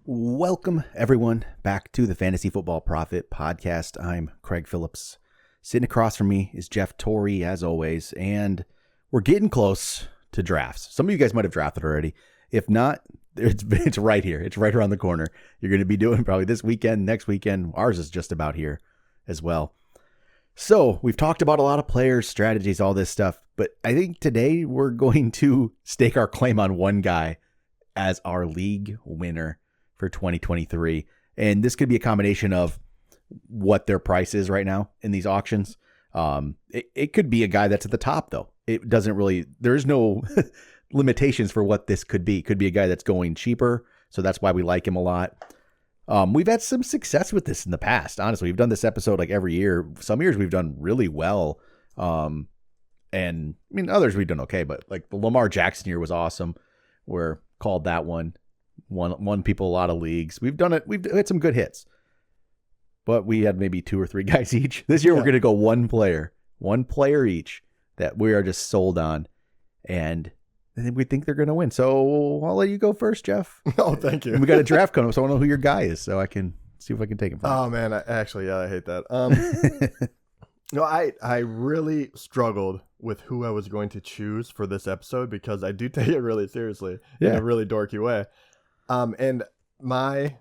Welcome, everyone, back to the Fantasy Football Profit Podcast. I'm Craig Phillips. Sitting across from me is Jeff Torrey, as always, and we're getting close to drafts. Some of you guys might have drafted already. If not, it's right here. It's right around the corner. You're going to be doing probably this weekend, next weekend. Ours is just about here as well. So we've talked about a lot of players, strategies, all this stuff, but I think today we're going to stake our claim on one guy as our league winner for 2023. And this could be a combination of what their price is right now in these auctions. It could be a guy that's at the top, though. It doesn't really, there's no limitations for what this could be. It could be a guy that's going cheaper. So that's why we like him a lot. We've had some success with this in the past. Honestly, we've done this episode like every year. Some years we've done really well. And I mean, others we've done okay, but like the Lamar Jackson year was awesome. We're called that one. Won people a lot of leagues. We've done it. We've had some good hits, but we had maybe 2 or 3 guys each. This year, We're going to go one player each that we are just sold on. And we think they're going to win. So I'll let you go first, Jeff. Oh, thank you. And we got a draft coming up, so I want to know who your guy is so I can see if I can take him from Oh, man. I hate that. No, I really struggled with who I was going to choose for this episode because I do take it really seriously in a really dorky way. And I'm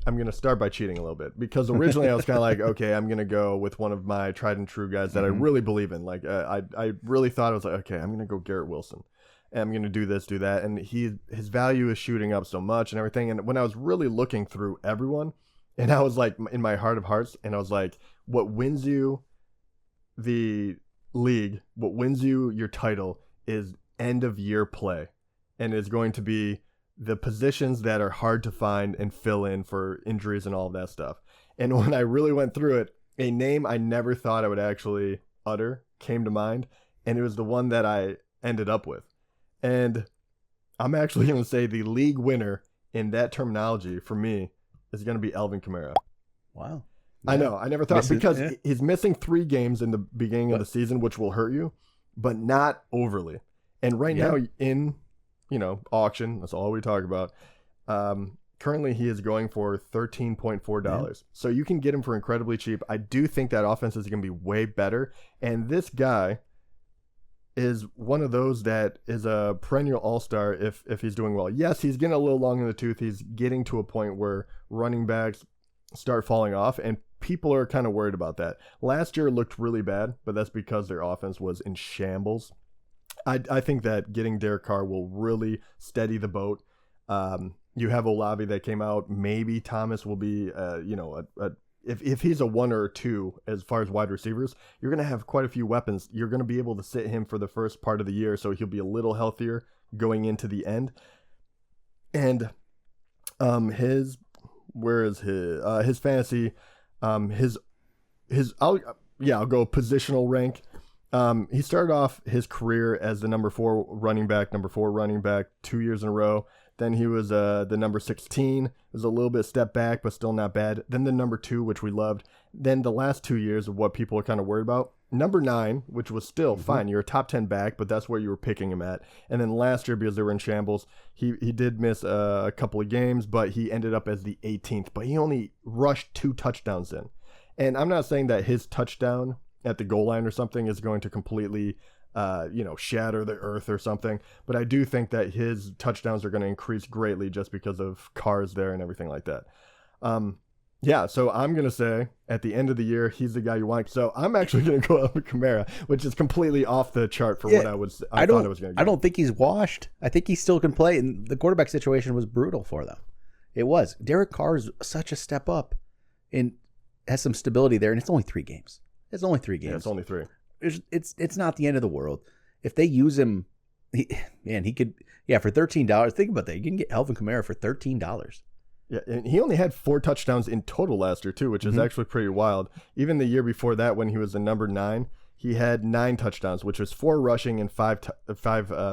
going to start by cheating a little bit because originally I was kind of like, okay, I'm going to go with one of my tried and true guys that I really believe in. Like, I really thought I was like, okay, I'm going to go Garrett Wilson and I'm going to do this, do that. And his value is shooting up so much and everything. And when I was really looking through everyone and I was like in my heart of hearts and I was like, what wins you the league, what wins you your title is end of year play. And it's going to be the positions that are hard to find and fill in for injuries and all of that stuff. And when I really went through it, a name I never thought I would actually utter came to mind, and it was the one that I ended up with. And I'm actually going to say the league winner in that terminology for me is going to be Alvin Kamara. Wow. Yeah. I know. I never thought because he's missing 3 games in the beginning of the season, which will hurt you, but not overly. And right now in auction, that's all we talk about. Currently he is going for $13.4. Yeah. So you can get him for incredibly cheap. I do think that offense is going to be way better. And this guy is one of those that is a perennial all-star if he's doing well. Yes, he's getting a little long in the tooth. He's getting to a point where running backs start falling off and people are kind of worried about that. Last year looked really bad, but that's because their offense was in shambles. I think that getting Derek Carr will really steady the boat. You have Olave that came out. Maybe Thomas will be, if he's a 1 or 2 as far as wide receivers, you're going to have quite a few weapons. You're going to be able to sit him for the first part of the year, so he'll be a little healthier going into the end. And I'll go positional rank. He started off his career as the number 4 running back 2 years in a row. Then he was the number 16. It was a little bit step back, but still not bad. Then the number 2, which we loved. Then the last 2 years of what people are kind of worried about. Number 9, which was still fine. You're a top 10 back, but that's where you were picking him at. And then last year, because they were in shambles, he did miss a couple of games, but he ended up as the 18th. But he only rushed 2 touchdowns in. And I'm not saying that his touchdown at the goal line or something is going to completely shatter the earth or something, but I do think that his touchdowns are going to increase greatly just because of Carr's there and everything like that. So I'm going to say at the end of the year, he's the guy you want. So I'm actually going to go up with Kamara, which is completely off the chart for what I thought it was going to get. I don't think he's washed. I think he still can play, and the quarterback situation was brutal for them. It was. Derek Carr is such a step up and has some stability there, and it's only 3 games. It's only 3 games. Yeah, it's only 3. It's not the end of the world. If they use him, he could, for $13. Think about that. You can get Alvin Kamara for $13. Yeah, and he only had 4 touchdowns in total last year too, which is actually pretty wild. Even the year before that, when he was the number 9, he had 9 touchdowns, which was 4 rushing and 5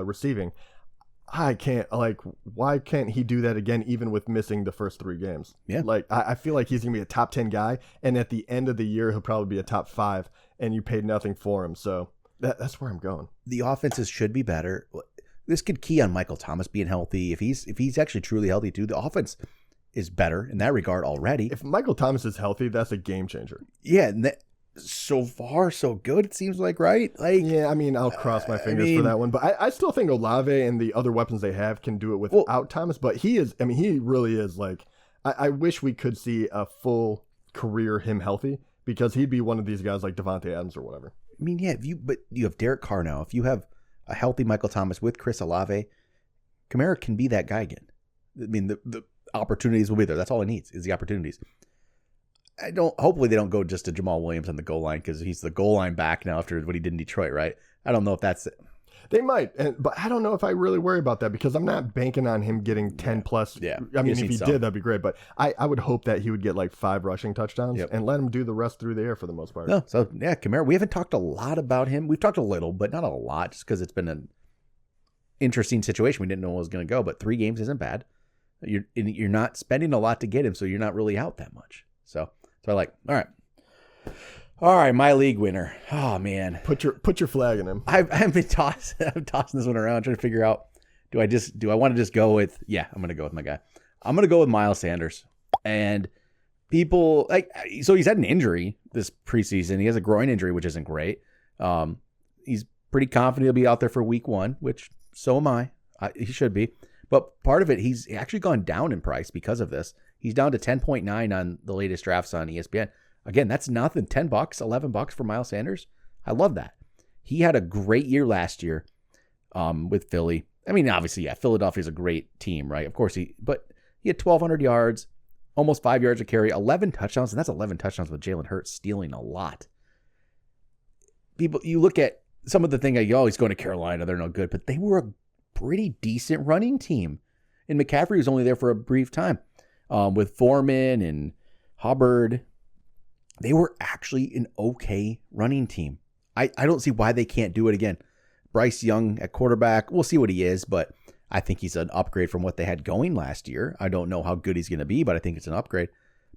receiving. I can't, why can't he do that again, even with missing the first 3 games? Yeah. I feel like he's going to be a top 10 guy, and at the end of the year, he'll probably be a top 5, and you paid nothing for him. So that's where I'm going. The offenses should be better. this could key on Michael Thomas being healthy. If he's actually truly healthy too, the offense is better in that regard already. If Michael Thomas is healthy, that's a game changer. Yeah, and so far so good. It seems like, right? Like, yeah, I mean, I'll cross my fingers for that one, but I still think Olave and the other weapons they have can do it without Thomas. But he really is like. I wish we could see a full career him healthy, because he'd be one of these guys like Devontae Adams or whatever. I mean, yeah, but you have Derek Carr now. If you have a healthy Michael Thomas with Chris Olave, Kamara can be that guy again. I mean, the opportunities will be there. That's all it needs is the opportunities. Hopefully they don't go just to Jamal Williams on the goal line, because he's the goal line back now after what he did in Detroit, right? I don't know if that's it. They might, but I don't know if I really worry about that, because I'm not banking on him getting 10 plus. Yeah. I mean, if he did, that'd be great. But I would hope that he would get like 5 rushing touchdowns and let him do the rest through the air for the most part. No, so yeah, Kamara, we haven't talked a lot about him. We've talked a little, but not a lot, just because it's been an interesting situation. We didn't know what was going to go, but 3 games isn't bad. You're not spending a lot to get him, so you're not really out that much. So I like, all right, my league winner. Oh man, put your flag in him. I've been tossing this one around, trying to figure out, do I want to just go with? Yeah, I'm gonna go with my guy. I'm gonna go with Miles Sanders. And people so he's had an injury this preseason. He has a groin injury, which isn't great. He's pretty confident he'll be out there for week 1, which so am I. He should be. But part of it, he's actually gone down in price because of this. He's down to 10.9 on the latest drafts on ESPN. Again, that's nothing. $10, $11 for Miles Sanders. I love that. He had a great year last year with Philly. I mean, obviously, yeah, Philadelphia's a great team, right? Of course, but he had 1,200 yards, almost 5 yards a carry, 11 touchdowns, and that's 11 touchdowns with Jalen Hurts stealing a lot. People, you look at some of the thing, he's going to Carolina, they're no good, but they were a pretty decent running team. And McCaffrey was only there for a brief time. With Foreman and Hubbard, they were actually an okay running team. I don't see why they can't do it again. Bryce Young at quarterback, we'll see what he is, but I think he's an upgrade from what they had going last year. I don't know how good he's going to be, but I think it's an upgrade.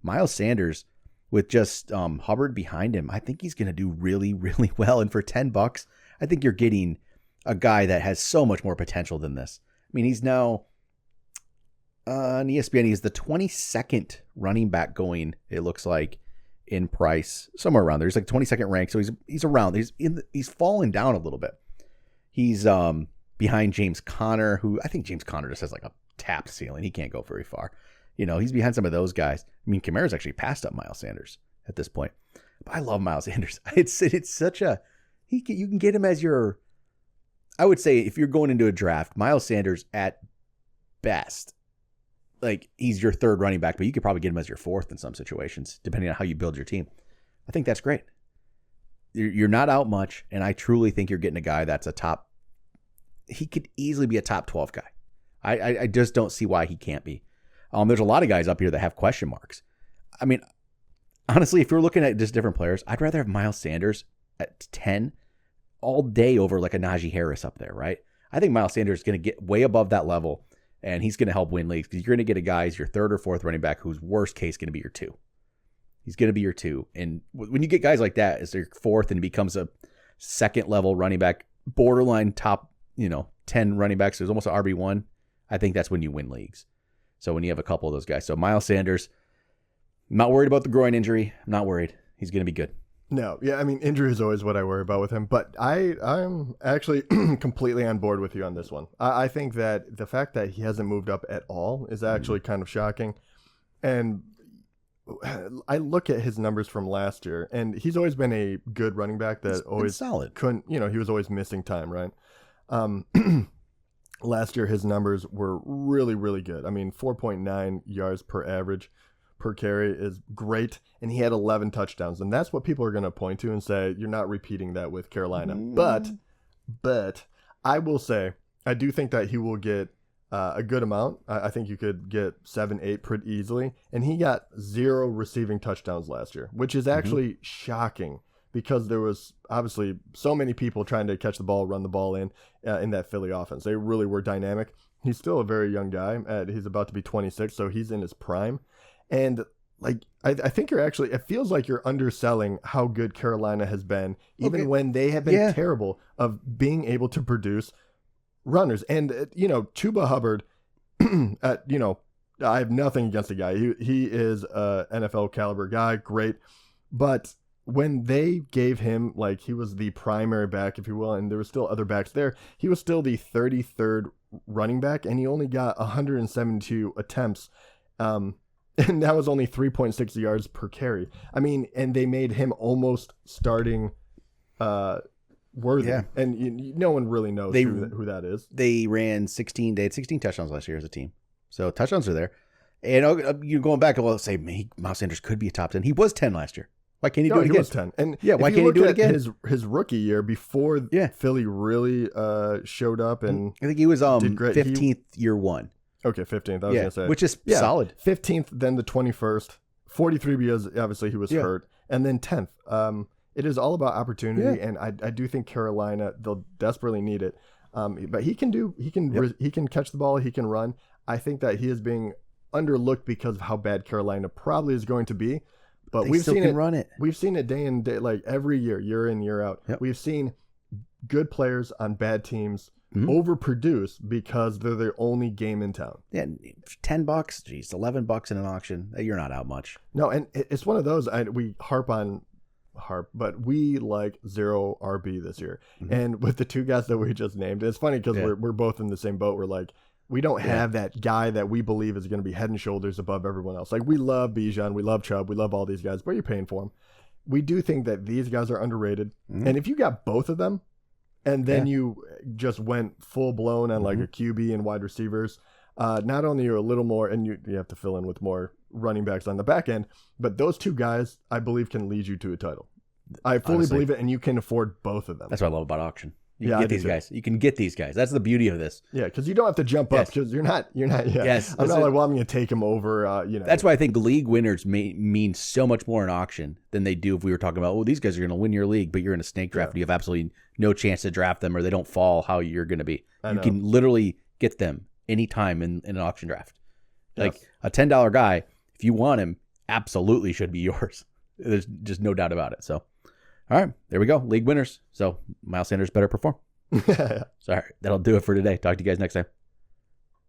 Miles Sanders, with just Hubbard behind him, I think he's going to do really, really well. And for $10, I think you're getting a guy that has so much more potential than this. I mean, he's now on ESPN, he's the 22nd running back going, it looks like, in price, somewhere around there. He's like 22nd ranked, so he's around. He's fallen down a little bit. He's behind James Conner, who I think James Conner just has like a tapped ceiling. He can't go very far. He's behind some of those guys. I mean, Kamara's actually passed up Miles Sanders at this point. But I love Miles Sanders. It's such a you can get him as your. I would say if you're going into a draft, Miles Sanders at best, like he's your 3rd running back, but you could probably get him as your 4th in some situations, depending on how you build your team. I think that's great. You're not out much, and I truly think you're getting a guy that's a top. He could easily be a top 12 guy. I just don't see why he can't be. There's a lot of guys up here that have question marks. I mean, honestly, if you're looking at just different players, I'd rather have Miles Sanders at 10 all day over like a Najee Harris up there, right? I think Miles Sanders is going to get way above that level, and he's going to help win leagues, because you're going to get a guy as your 3rd or 4th running back whose worst case is going to be your 2. He's going to be your 2. And when you get guys like that as your 4th and becomes a 2nd level running back, borderline top 10 running backs, there's almost an RB1, I think that's when you win leagues. So when you have a couple of those guys. So Miles Sanders, I'm not worried about the groin injury. I'm not worried. He's going to be good. No, yeah, I mean, injury is always what I worry about with him, but I'm actually completely on board with you on this one. I think that the fact that he hasn't moved up at all is actually kind of shocking. And I look at his numbers from last year, and he's always been a good running back that always solid. Couldn't, he was always missing time, right? Last year, his numbers were really, really good. I mean, 4.9 yards per average per carry is great, and he had 11 touchdowns, and that's what people are going to point to and say, you're not repeating that with Carolina. But I will say, I do think that he will get a good amount. I think you could get 7, 8 pretty easily, and he got 0 receiving touchdowns last year, which is actually shocking, because there was obviously so many people trying to catch the ball, run the ball in that Philly offense. They really were dynamic. He's still a very young guy. He's about to be 26, so he's in his prime. And I think it feels like you're underselling how good Carolina has been, even when they have been terrible of being able to produce runners. And, Chuba Hubbard, I have nothing against the guy. He is a NFL caliber guy. Great. But when they gave him, like, he was the primary back, if you will, and there were still other backs there, he was still the 33rd running back, and he only got 172 attempts. And that was only 3.6 yards per carry. I mean, and they made him almost starting worthy. Yeah. And no one really knows who that is. They had 16 touchdowns last year as a team. So touchdowns are there. And you're going back, well, say Miles Sanders could be a top 10. He was 10 last year. Why can't he do it again? He was 10. And yeah, why can't he do it again? His rookie year before Philly really showed up, and I think he was 15th year one. Okay, 15th. I was going to say. Which is solid. 15th, then the 21st. 43 because obviously he was hurt. And then 10th. It is all about opportunity, and I do think Carolina, they'll desperately need it. But he can catch the ball, he can run. I think that he is being underlooked because of how bad Carolina probably is going to be. But we've seen it run it. We've seen it day in day, like every year in, year out. Yep. We've seen good players on bad teams overproduce because they're their only game in town. Yeah, $10, $11 in an auction. You're not out much. No, and it's one of those we harp, but we like zero RB this year. Mm-hmm. And with the two guys that we just named, it's funny because we're both in the same boat. We're like, we don't have that guy that we believe is going to be head and shoulders above everyone else. Like, we love Bijan, we love Chubb, we love all these guys, but you're paying for them. We do think that these guys are underrated. Mm-hmm. And if you got both of them, and then you just went full blown on like a QB and wide receivers, not only are a little more, and you have to fill in with more running backs on the back end, but those two guys, I believe, can lead you to a title. I fully believe it, and you can afford both of them. That's what I love about auction. You can get these guys. You can get these guys. That's the beauty of this. Yeah, because you don't have to jump up because you're not. Yes, I'm not like, well, I'm going to take them over. That's why I think league winners mean so much more in auction than they do if we were talking about, these guys are going to win your league, but you're in a snake draft and you have absolutely no chance to draft them, or they don't fall how you're going to be. You can literally get them anytime in an auction draft. Like a $10 guy, if you want him, absolutely should be yours. There's just no doubt about it. So. All right, there we go. League winners. So Miles Sanders better perform. Sorry, that'll do it for today. Talk to you guys next time.